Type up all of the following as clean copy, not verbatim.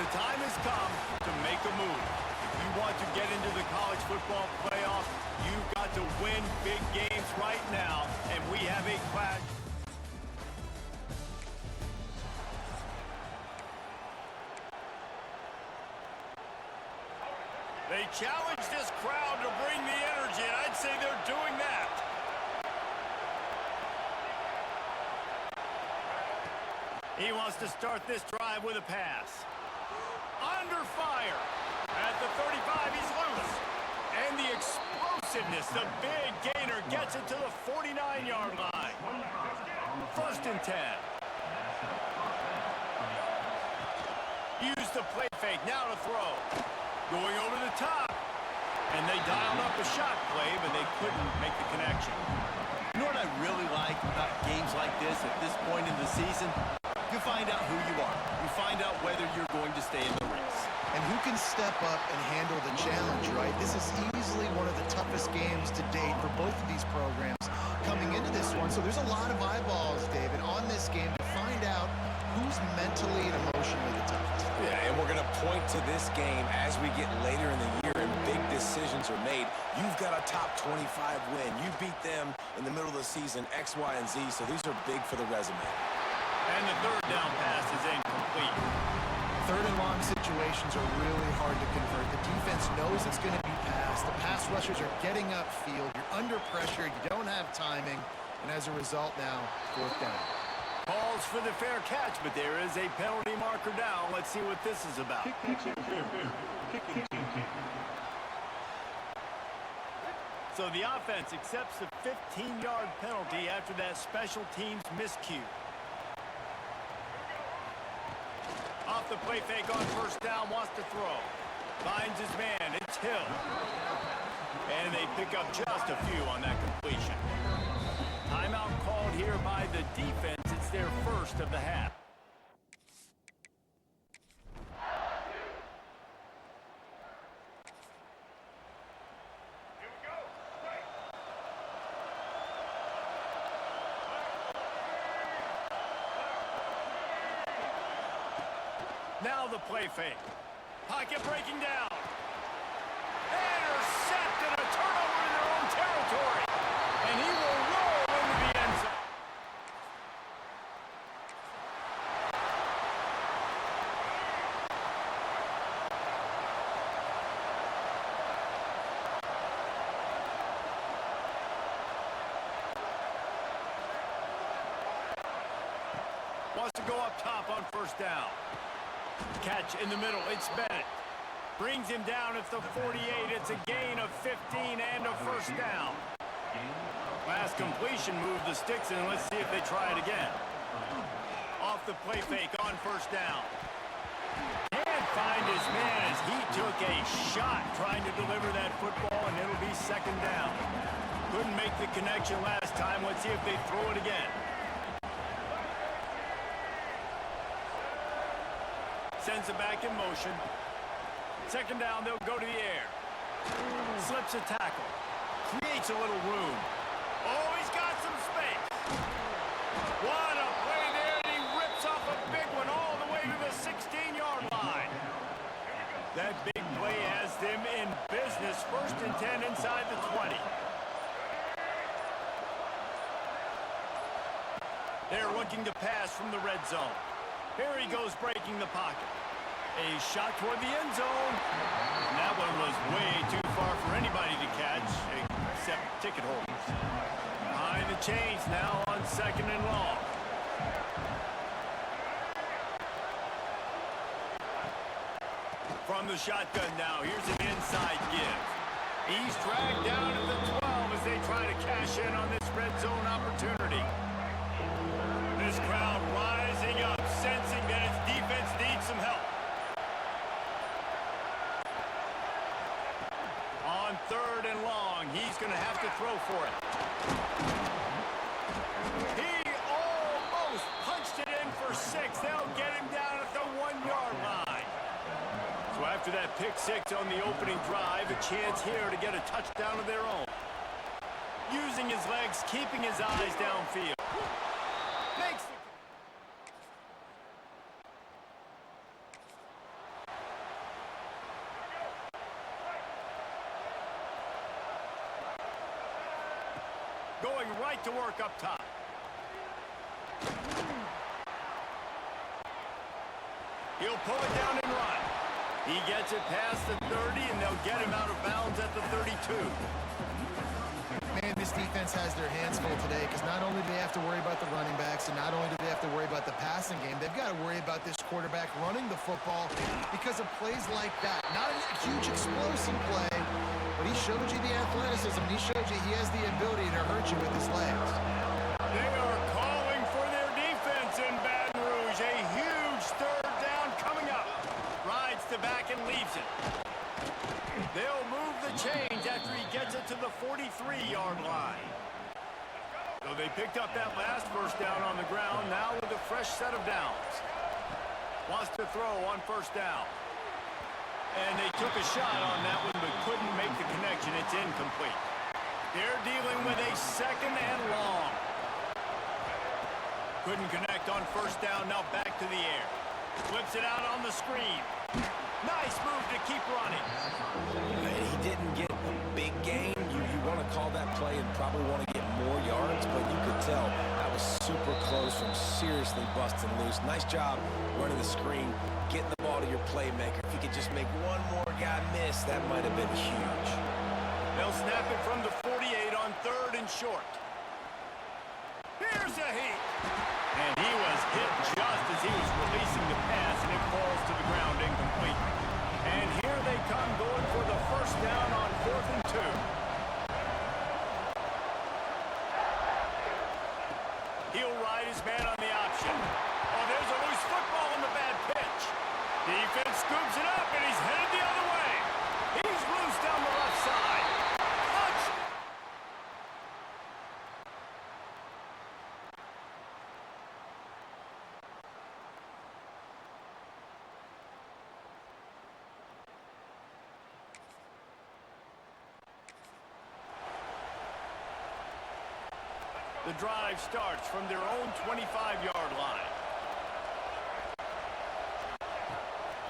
The time has come to make a move. If you want to get into the college football playoff, you've got to win big games right now, and we have a clash. They challenge this crowd to bring the energy, and I'd say they're doing that. He wants to start this drive with a pass. Under fire. At the 35, he's loose. And the explosiveness, the big gainer gets it to the 49-yard line. 1st and 10. Use the play fake, now to throw. Going over the top. And they dialed up a shot play, but they couldn't make the connection. You know what I really like about games like this at this point in the season? You find out who you are. You find out whether you're going to stay in the race. And who can step up and handle the challenge, right? This is easily one of the toughest games to date for both of these programs coming into this one. So there's a lot of eyeballs, David, on this game to find out who's mentally and emotionally the toughest. Yeah, and we're going to point to this game as we get later in the year and big decisions are made. You've got a top 25 win. You beat them in the middle of the season, X, Y, and Z, so these are big for the resume. And the 3rd down pass is incomplete. 3rd and long situations are really hard to convert. The defense knows it's going to be passed. The pass rushers are getting upfield. You're under pressure. You don't have timing. And as a result now, 4th down. Calls for the fair catch, but there is a penalty marker down. Let's see what this is about. So the offense accepts the 15-yard penalty after that special teams miscue. Off the play fake on 1st down, wants to throw. Finds his man, it's Hill. And they pick up just a few on that completion. Timeout called here by the defense. It's their 1st of the half. Now the play fake. Pocket breaking down. Intercept and a turnover in their own territory. And he will roll into the end zone. Wants to go up top on 1st down. Catch in the middle, it's Bennett. Brings him down at the 48. It's a gain of 15 and a 1st down. Last completion moved the sticks in. Let's see if they try it again. Off the play fake on 1st down. Can't find his man as he took a shot trying to deliver that football, and it'll be 2nd down. Couldn't make the connection last time. Let's see if they throw it again. Sends it back in motion. 2nd down, they'll go to the air. Slips a tackle. Creates a little room. Oh, he's got some space. What a play there, and he rips off a big one all the way to the 16-yard line. That big play has them in business. 1st and 10 inside the 20. They're looking to pass from the red zone. Here he goes breaking the pocket. A shot toward the end zone. And that one was way too far for anybody to catch, except ticket holders. Behind the chains now on 2nd and long. From the shotgun now, here's an inside give. He's dragged down at the 12 as they try to cash in on this red zone opportunity. This crowd rising up, sensing that its defense needs some help. On 3rd and long, he's going to have to throw for it. He almost punched it in for 6. They'll get him down at the 1-yard line. So after that pick 6 on the opening drive, a chance here to get a touchdown of their own. Using his legs, keeping his eyes downfield. Makes the... Going right to work up top. He'll pull it down and run. He gets it past the 30, and they'll get him out of bounds at the 32. Man, this defense has their hands full today because not only do they have to worry about the running backs and not only do they have to worry about the passing game, they've got to worry about this quarterback running the football because of plays like that. Not a huge explosive play, but he showed you the athleticism. He showed you he has the ability to hurt you with his legs. They are calling for their defense in Baton Rouge. A huge third down coming up. Rides to back and leaves it. They'll move the chains after he gets it to the 43-yard line. So they picked up that last first down on the ground, now with a fresh set of downs. Wants to throw on first down. And they took a shot on that one, but couldn't make the connection. It's incomplete. They're dealing with a second and long. Couldn't connect on first down, now back to the air. Flips it out on the screen. Nice move to keep running. He didn't get a big gain. You want to call that play and probably want to get more yards, but you could tell that was super close from seriously busting loose. Nice job running the screen, getting the ball to your playmaker. If you could just make one more guy miss, that might have been huge. They'll snap it from the 48 on third and short. Here's a heat. And he was hit just as he was releasing the pass, and it falls to the ground incomplete. And here they come going for the first down on 4th and 2. He'll ride his man on the option. Oh, there's a loose football on the bad pitch. Defense scoops it up, and he's headed the other way. He's loose down the left side. Touchdown. The drive starts from their own 25-yard line.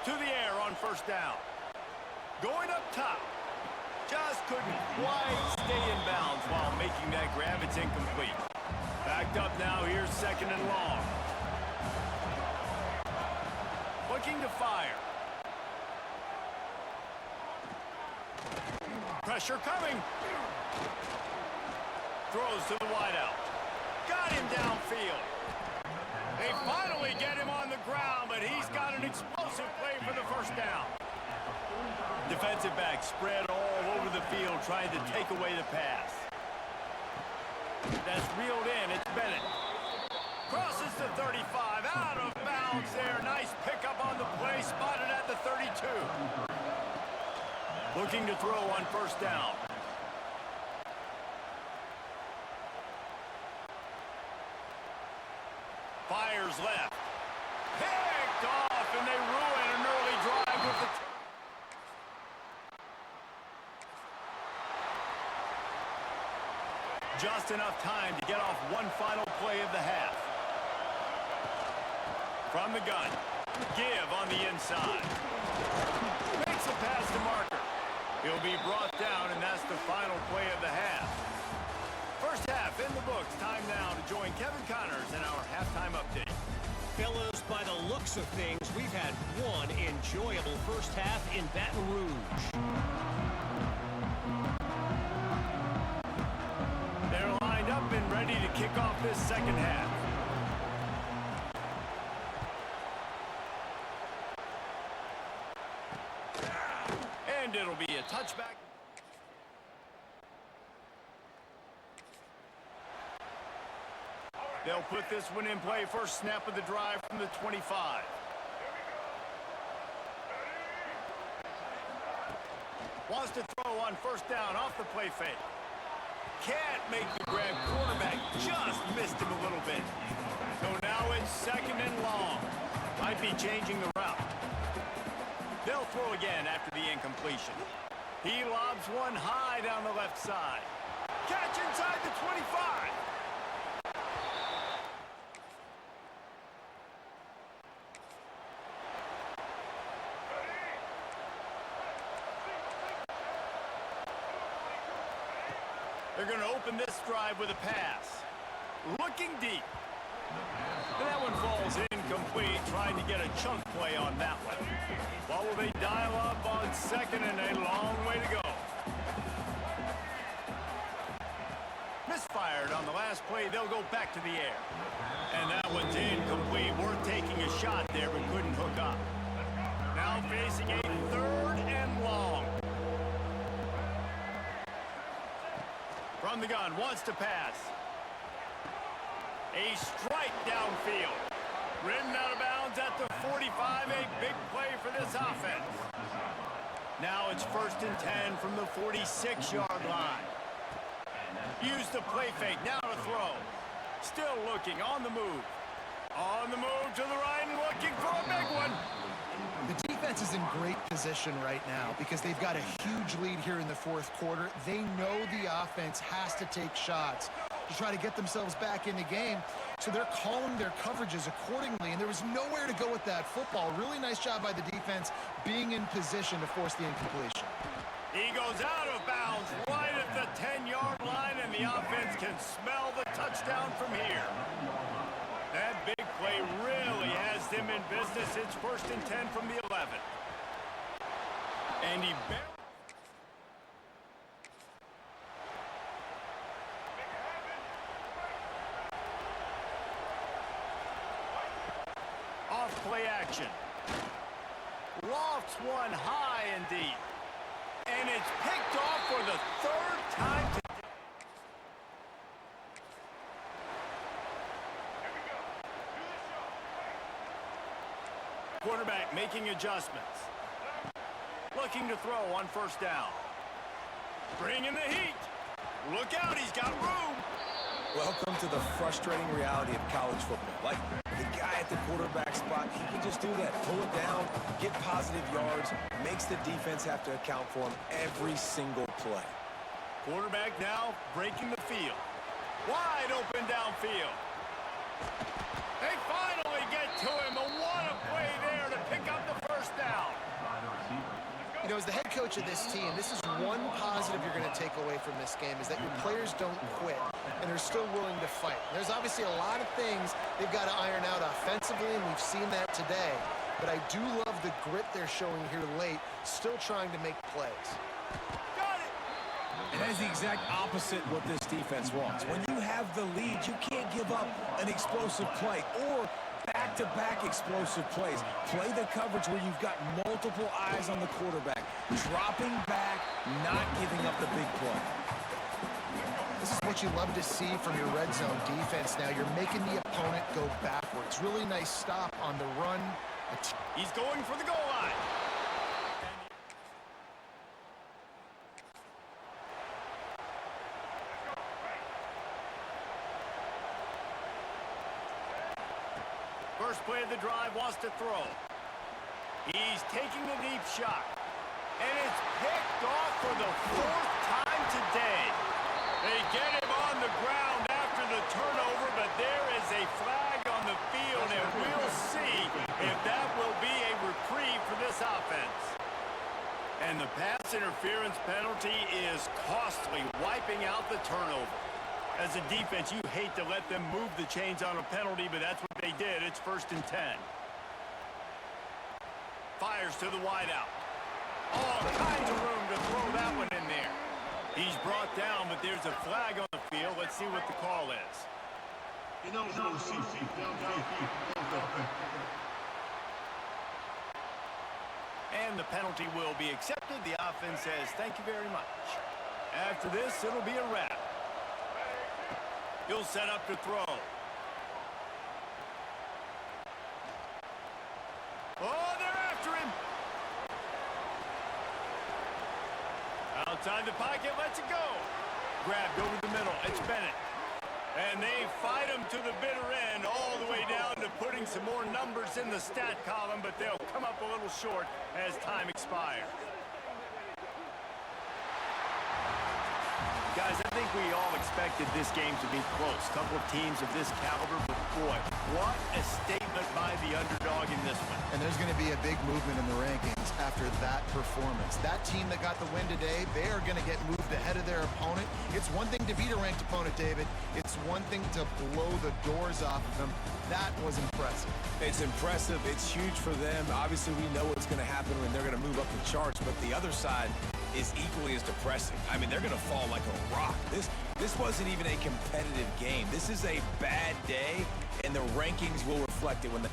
To the air on first down. Going up top. Just couldn't quite stay in bounds while making that grab. It's incomplete. Backed up now. Here's second and long. Looking to fire. Pressure coming. Throws to the wideout. Got him downfield. They finally get him on the ground, but he's got an explosive play for the first down. Defensive back spread all over the field trying to take away the pass. That's reeled in. It's Bennett. Crosses the 35. Out of bounds there. Nice pickup on the play. Spotted at the 32. Looking to throw on first down. Fires left. Picked off, and they ruin an early drive with the... Just enough time to get off one final play of the half. From the gun. Give on the inside. Makes a pass to Marker. He'll be brought down, and that's the final play of the half. First half in the books. Time now to join Kevin Connors in our halftime update. Fellas, by the looks of things, we've had one enjoyable first half in Baton Rouge. They're lined up and ready to kick off this second half. And it'll be a touchback. They'll put this one in play. First snap of the drive from the 25. Wants to throw on first down off the play fake. Can't make the grab. Quarterback just missed him a little bit. So now it's second and long. Might be changing the route. They'll throw again after the incompletion. He lobs one high down the left side. Catch inside the 25. They're going to open this drive with a pass. Looking deep. And that one falls incomplete, trying to get a chunk play on that one. What will they dial up on second, and a long way to go? Misfired on the last play. They'll go back to the air. And that one's incomplete. Worth taking a shot there, but couldn't hook up. Now facing a 3rd and long. From the gun, wants to pass. A strike downfield. Ridden out of bounds at the 45. A big play for this offense. Now it's 1st and 10 from the 46-yard line. Use the play fake. Now to throw. Still looking on the move. On the move to the right and looking for a big one. The defense is in great position right now because they've got a huge lead here in the 4th quarter. They know the offense has to take shots to try to get themselves back in the game. So they're calling their coverages accordingly, and there was nowhere to go with that football. Really nice job by the defense being in position to force the incompletion. He goes out of bounds right at the 10-yard line, and the offense can smell the touchdown from here. That big play really has them in business. It's 1st and 10 from the 11. And he off play action. Lofts one high and deep. And it's picked off for the 3rd time today. Quarterback making adjustments. Looking to throw on 1st down. Bringing the heat. Look out, he's got room. Welcome to the frustrating reality of college football. Like, the guy at the quarterback spot, he can just do that. Pull it down, get positive yards, makes the defense have to account for him every single play. Quarterback now breaking the field. Wide open downfield. They finally get to him. What a play there to pick up the 1st down. You know, as the head coach of this team, this is one positive you're going to take away from this game, is that your players don't quit and are still willing to fight. There's obviously a lot of things they've got to iron out offensively, and we've seen that today. But I do love the grit they're showing here late, still trying to make plays. Got it. And that is the exact opposite what this defense wants. When you have the lead, you can't give up an explosive play or back-to-back explosive plays. Play the coverage where you've got multiple eyes on the quarterback, dropping back, not giving up the big play. This is what you love to see from your red zone defense now. You're making the opponent go backwards. Really nice stop on the run. He's going for the goal line. First play of the drive, wants to throw. He's taking a deep shot. And it's picked off for the 4th time today. They get him on the ground after the turnover, but there is a flag on the field, and we'll see if that will be a reprieve for this offense. And the pass interference penalty is costly, wiping out the turnover. As a defense, you hate to let them move the chains on a penalty, but that's what they did. It's 1st and 10. Fires to the wideout. All kinds of room to throw that one in there. He's brought down, but there's a flag on the field. Let's see what the call is. And the penalty will be accepted. The offense says, thank you very much. After this, it'll be a wrap. He'll set up to throw. Oh, they're after him. Outside the pocket, lets it go. Grabbed over the middle. It's Bennett. And they fight him to the bitter end, all the way down to putting some more numbers in the stat column, but they'll come up a little short as time expires. Guys, I think we all expected this game to be close. A couple of teams of this caliber, but boy, what a statement. by the underdog in this one. And there's going to be a big movement in the rankings after that performance. That team that got the win today, they are going to get moved ahead of their opponent. It's one thing to beat a ranked opponent, David. It's one thing to blow the doors off of them. That was impressive. It's impressive. It's huge for them. Obviously, we know what's going to happen when they're going to move up the charts, but the other side is equally as depressing. I mean, they're going to fall like a rock. This wasn't even a competitive game. This is a bad day, and the rankings will reflect it when they...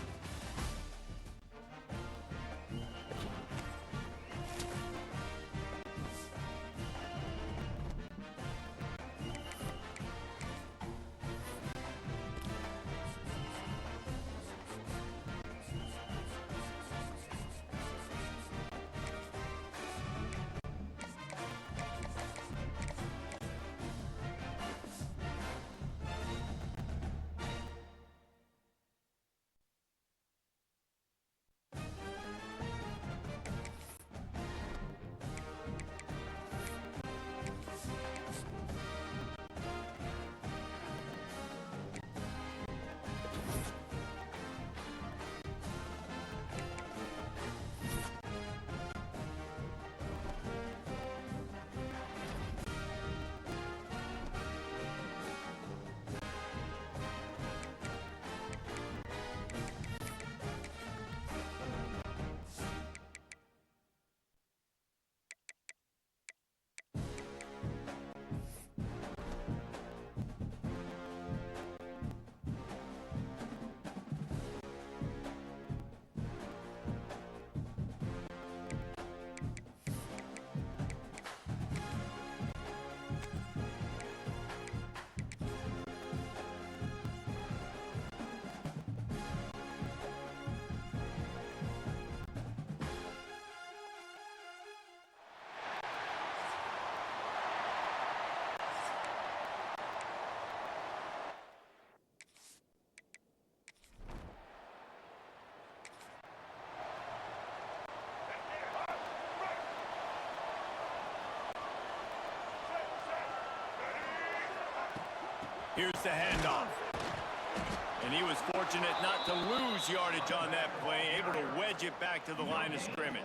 Here's the handoff. And he was fortunate not to lose yardage on that play, able to wedge it back to the line of scrimmage.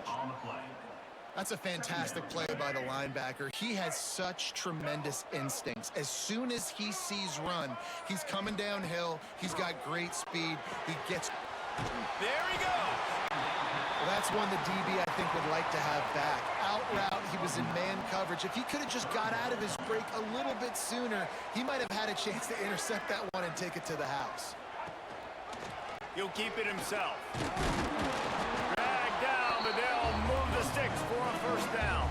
That's a fantastic play by the linebacker. He has such tremendous instincts. As soon as he sees run, he's coming downhill. He's got great speed. He gets... There he goes. Well, that's one the DB, I think, would like to have back. Out route, he was in man coverage. If he could have just got out of his break a little bit sooner, he might have had a chance to intercept that one and take it to the house. He'll keep it himself. Drag down, but they'll move the sticks for a first down.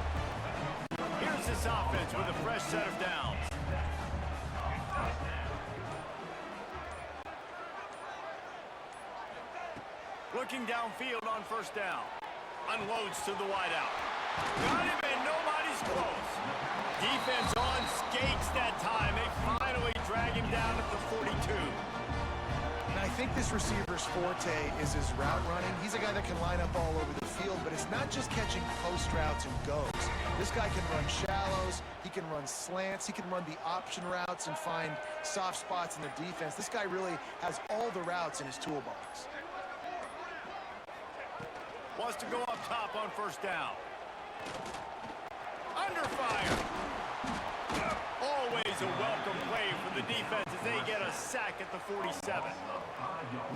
Here's this offense with a fresh set of downs. Looking downfield on first down. Unloads to the wideout. Got him and nobody's close. Defense on skates that time. They finally drag him down at the 42. And I think this receiver's forte is his route running. He's a guy that can line up all over the field, but it's not just catching post routes and goes. This guy can run shallows, he can run slants, he can run the option routes and find soft spots in the defense. This guy really has all the routes in his toolbox. Wants to go up top on first down. Under fire. Always a welcome play for the defense as they get a sack at the 47.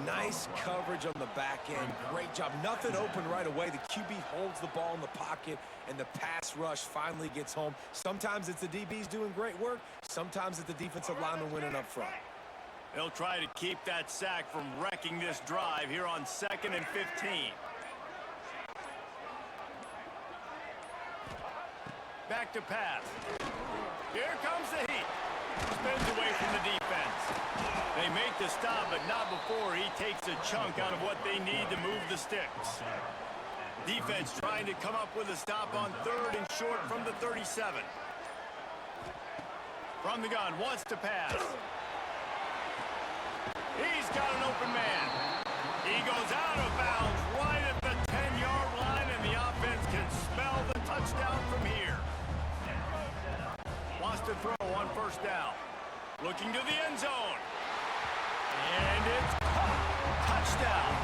Nice coverage on the back end. Great job. Nothing open right away. The QB holds the ball in the pocket, and the pass rush finally gets home. Sometimes it's the DBs doing great work. Sometimes it's the defensive lineman winning up front. They'll try to keep that sack from wrecking this drive here on 2nd and 15. Back to pass. Here comes the heat. Spins away from the defense. They make the stop, but not before he takes a chunk out of what they need to move the sticks. Defense trying to come up with a stop on 3rd and short from the 37. From the gun, wants to pass. He's got an open man. He goes out of bounds right at the 10-yard line, and the offense can smell the touchdown from here. Wants to throw on first down. Looking to the end zone. And it's caught. Touchdown.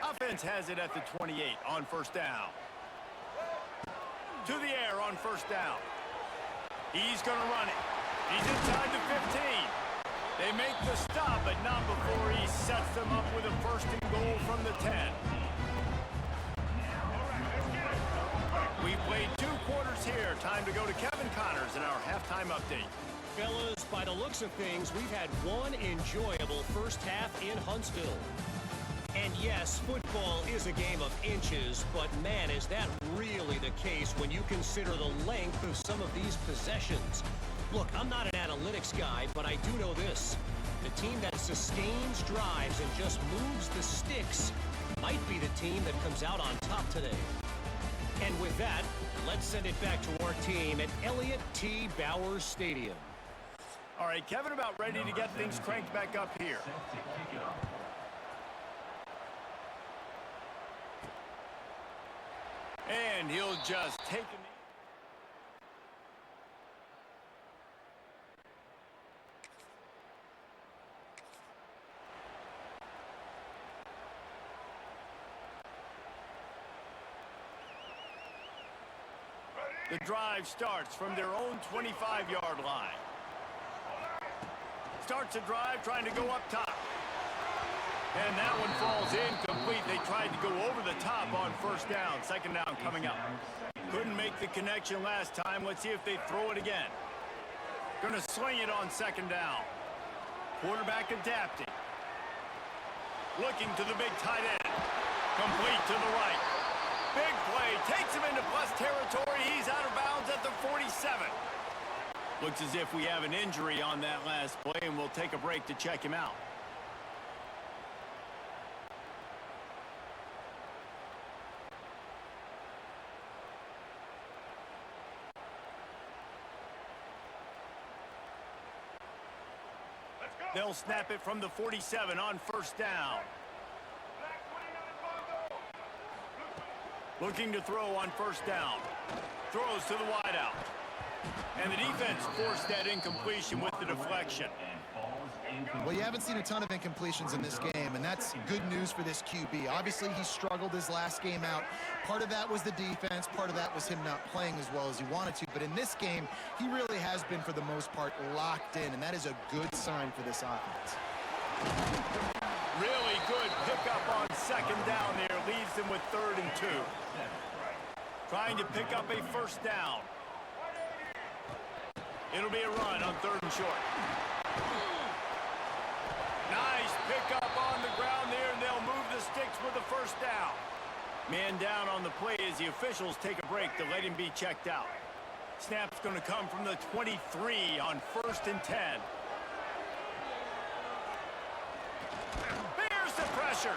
Offense has it at the 28 on first down. To the air on first down. He's going to run it. He's inside the 15. They make the stop, but not before he sets them up with a first and goal from the 10. We've played 2 quarters here. Time to go to Kevin Connors in our halftime update. Fellas, by the looks of things, we've had one enjoyable first half in Huntsville. And yes, football is a game of inches, but man, is that really the case when you consider the length of some of these possessions. Look, I'm not an analytics guy, but I do know this. The team that sustains drives and just moves the sticks might be the team that comes out on top today. And with that, let's send it back to our team at Elliott T. Bowers Stadium. All right, Kevin, about ready to get things cranked back up here. And he'll just take a knee. The drive starts from their own 25-yard line. Starts a drive trying to go up top. And that one falls incomplete. They tried to go over the top on first down. Second down coming up. Couldn't make the connection last time. Let's see if they throw it again. Gonna sling it on second down. Quarterback adapting. Looking to the big tight end. Complete to the right. Big play. Takes him into plus territory. He's out of bounds at the 47. Looks as if we have an injury on that last play, and we'll take a break to check him out. They'll snap it from the 47 on first down. Looking to throw on first down. Throws to the wideout. And the defense forced that incompletion with the deflection. Well, you haven't seen a ton of incompletions in this game, and that's good news for this QB. Obviously, he struggled his last game out. Part of that was the defense. Part of that was him not playing as well as he wanted to. But in this game, he really has been, for the most part, locked in, and that is a good sign for this offense. Really good pickup on second down there. Leaves them with 3rd and 2. Trying to pick up a first down. It'll be a run on 3rd and short. Nice pickup on the ground there, and they'll move the sticks with the first down. Man down on the play as the officials take a break to let him be checked out. Snap's going to come from the 23 on 1st and 10. Bears the pressure.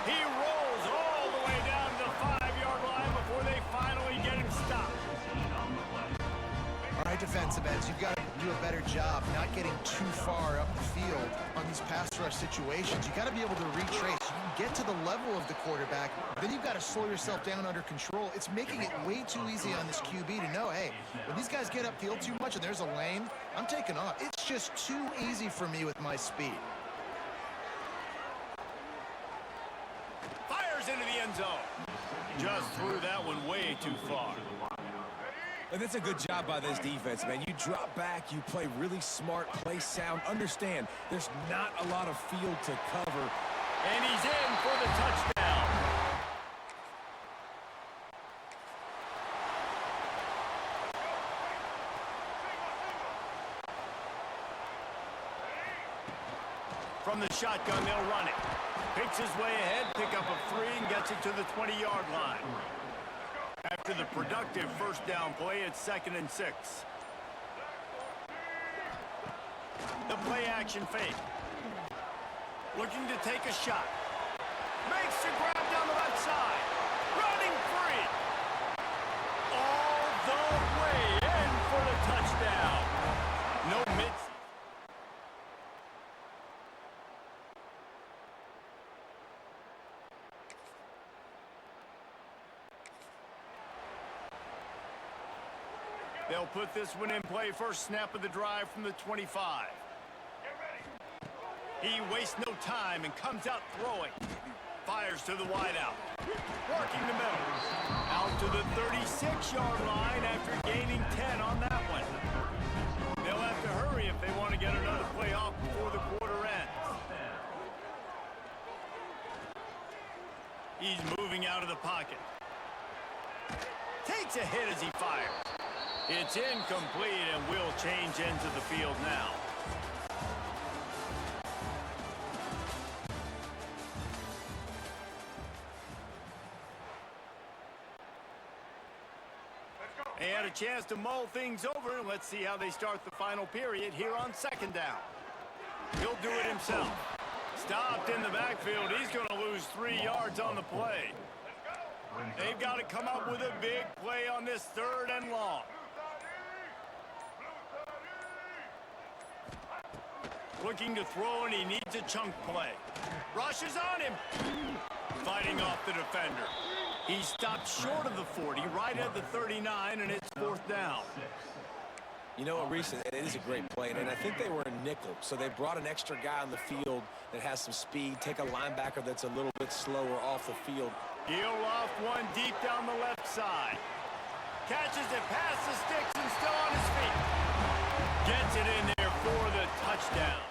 He rolls all the way down to the 5-yard line before they finally get him stopped. All right, defensive ends, you've got to do a better job not getting too far up the field on these pass rush situations. You've got to be able to retrace. You can get to the level of the quarterback, then you've got to slow yourself down under control. It's making it way too easy on this QB to know, hey, when these guys get upfield too much and there's a lane, I'm taking off. It's just too easy for me with my speed. Fires into the end zone. Just threw that one way too far. That's a good job by this defense, man. You drop back, you play really smart, play sound. Understand, there's not a lot of field to cover. And he's in for the touchdown. From the shotgun, they'll run it. Picks his way ahead, pick up a 3, and gets it to the 20-yard line. After the productive first down play, it's 2nd and 6. The play action fake. Looking to take a shot. Makes the grab down the left side. Running free. All the way They'll put this one in play first snap of the drive from the 25. He wastes no time and comes out throwing. Fires to the wideout. Working the middle. Out to the 36-yard line after gaining 10 on that one. They'll have to hurry if they want to get another play off before the quarter ends. He's moving out of the pocket. Takes a hit as he fires. It's incomplete and will change ends of the field now. They had a chance to mull things over. Let's see how they start the final period here on second down. He'll do it himself. Stopped in the backfield. He's going to lose 3 yards on the play. They've got to come up with a big play on this 3rd and long. Looking to throw, and he needs a chunk play. Rushes on him. Fighting off the defender. He stopped short of the 40, right at the 39, and it's 4th down. You know what, Reese, it is a great play, and I think they were a nickel, so they brought an extra guy on the field that has some speed, take a linebacker that's a little bit slower off the field. He'll loft one deep down the left side. Catches it past the sticks and still on his feet. Gets it in there for the touchdown.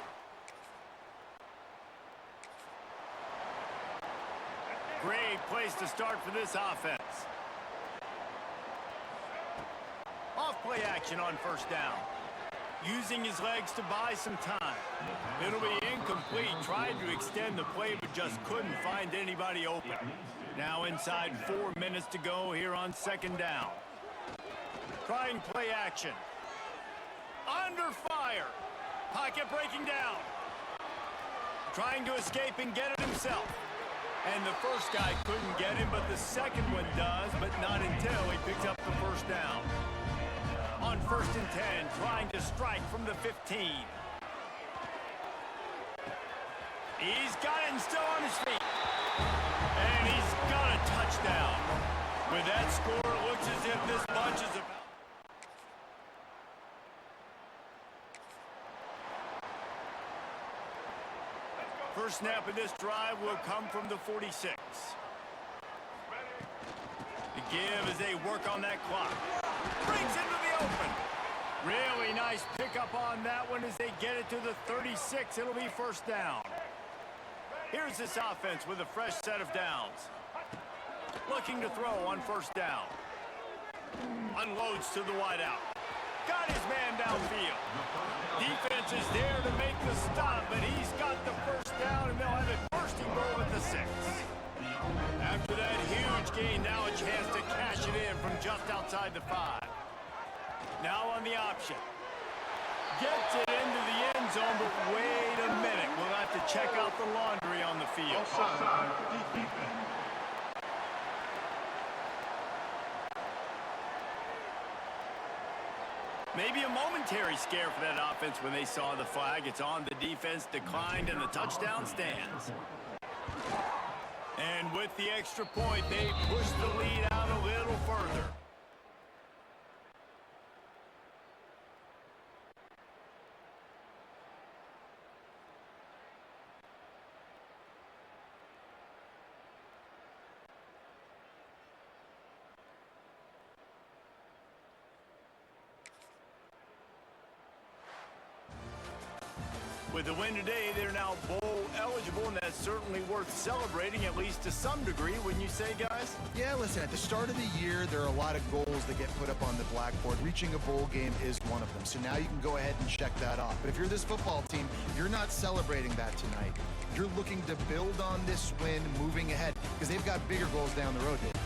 Great place to start for this offense. Off-play action on first down. Using his legs to buy some time. It'll be incomplete. Tried to extend the play, but just couldn't find anybody open. Now inside 4 minutes to go here on second down. Trying play action. Under fire. Pocket breaking down. Trying to escape and get it himself. And the first guy couldn't get him, but the second one does, but not until he picks up the first down. On 1st and 10, trying to strike from the 15. He's got it and still on his feet. And he's got a touchdown. With that score, it looks as if this bunch is about... First snap of this drive will come from the 46. The give as they work on that clock. Brings into the open. Really nice pickup on that one as they get it to the 36. It'll be first down. Here's this offense with a fresh set of downs. Looking to throw on first down. Unloads to the wideout. Got his man downfield. Defense is there to make the stop, but he's got the first down, and they'll have it first and goal at the 6. After that huge gain, now a chance to cash it in from just outside the 5. Now on the option. Gets it into the end zone, but wait a minute. We'll have to check out the laundry on the field. Maybe a momentary scare for that offense when they saw the flag. It's on. The defense declined, and the touchdown stands. And with the extra point, they push the lead out a little further. With the win today, they're now bowl eligible, and that's certainly worth celebrating, at least to some degree, wouldn't you say, guys? Yeah, listen, at the start of the year, there are a lot of goals that get put up on the blackboard. Reaching a bowl game is one of them. So now you can go ahead and check that off. But if you're this football team, you're not celebrating that tonight. You're looking to build on this win moving ahead because they've got bigger goals down the road, Dave.